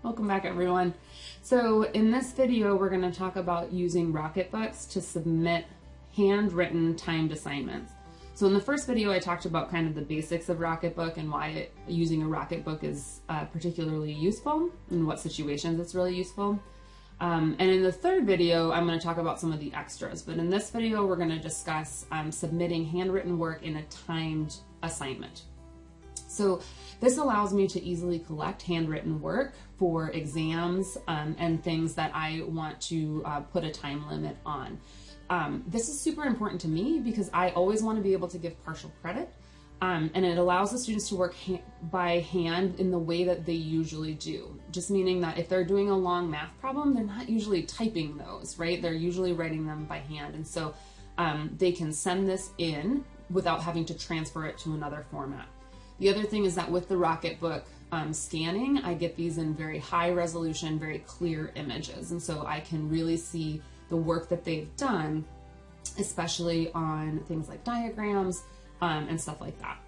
Welcome back, everyone. So in this video, we're going to talk about using Rocketbooks to submit handwritten timed assignments. So in the first video, I talked about kind of the basics of Rocketbook and why using a Rocketbook is particularly useful, and what situations it's really useful. And in the third video, I'm going to talk about some of the extras. But in this video, we're going to discuss submitting handwritten work in a timed assignment. So this allows me to easily collect handwritten work for exams and things that I want to put a time limit on. This is super important to me because I always want to be able to give partial credit, and it allows the students to work by hand in the way that they usually do. Just meaning that if they're doing a long math problem, they're not usually typing those, right? They're usually writing them by hand. And so they can send this in without having to transfer it to another format. The other thing is that with the Rocketbook scanning, I get these in very high resolution, very clear images. And so I can really see the work that they've done, especially on things like diagrams and stuff like that.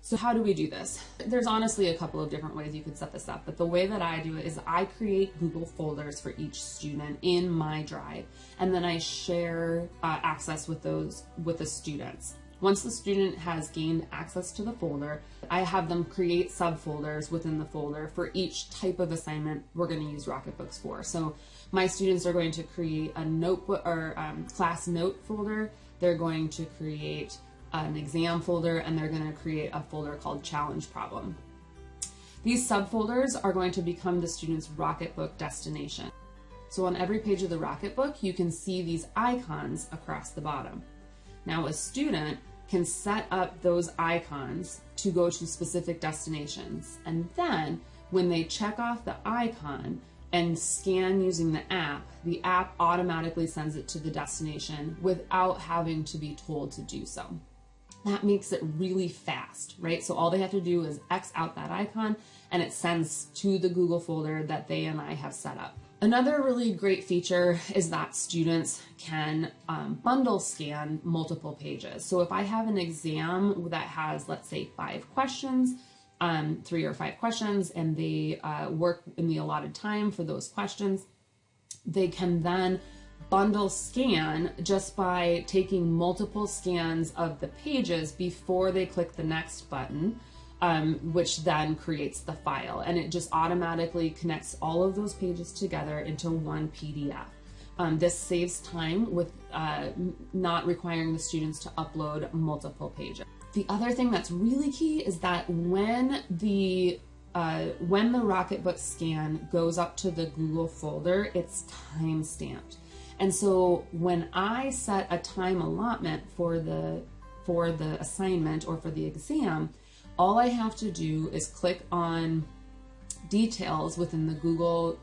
So how do we do this? There's honestly a couple of different ways you could set this up, but the way that I do it is I create Google folders for each student in my Drive, and then I share access with the students. Once the student has gained access to the folder, I have them create subfolders within the folder for each type of assignment we're going to use Rocketbooks for. So my students are going to create a notebook or class note folder. They're going to create an exam folder, and they're going to create a folder called challenge problem. These subfolders are going to become the student's Rocketbook destination. So on every page of the Rocketbook, you can see these icons across the bottom. Now a student can set up those icons to go to specific destinations. And then when they check off the icon and scan using the app automatically sends it to the destination without having to be told to do so. That makes it really fast, right? So all they have to do is X out that icon and it sends to the Google folder that they and I have set up. Another really great feature is that students can bundle scan multiple pages. So if I have an exam that has, let's say, 5 questions, 3 or 5 questions, and they work in the allotted time for those questions, they can then bundle scan just by taking multiple scans of the pages before they click the next button, which then creates the file, and it just automatically connects all of those pages together into one PDF. This saves time with not requiring the students to upload multiple pages. The other thing that's really key is that when the Rocketbook scan goes up to the Google folder, it's time stamped. And so when I set a time allotment for the assignment or for the exam, all I have to do is click on details within the Google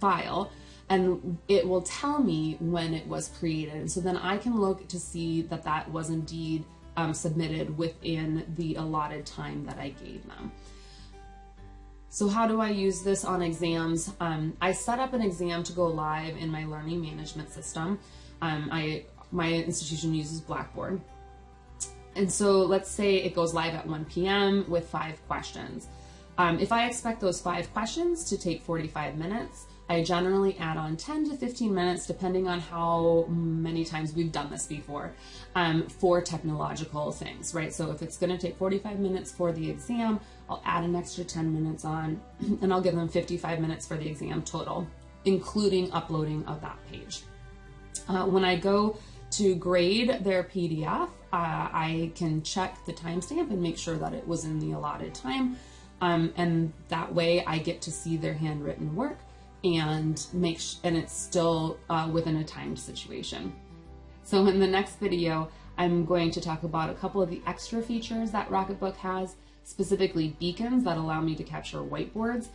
file, and it will tell me when it was created. And so then I can look to see that that was indeed submitted within the allotted time that I gave them. So how do I use this on exams? I set up an exam to go live in my learning management system. My institution uses Blackboard. And so let's say it goes live at 1 p.m. with 5 questions. If I expect those 5 questions to take 45 minutes, I generally add on 10 to 15 minutes, depending on how many times we've done this before, for technological things, right? So if it's going to take 45 minutes for the exam, I'll add an extra 10 minutes on, and I'll give them 55 minutes for the exam total, including uploading of that page. When I go to grade their PDF, I can check the timestamp and make sure that it was in the allotted time, and that way I get to see their handwritten work and it's still within a timed situation. So in the next video, I'm going to talk about a couple of the extra features that Rocketbook has, specifically beacons that allow me to capture whiteboards,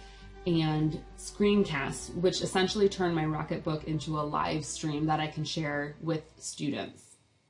and screencasts, which essentially turn my Rocketbook into a live stream that I can share with students.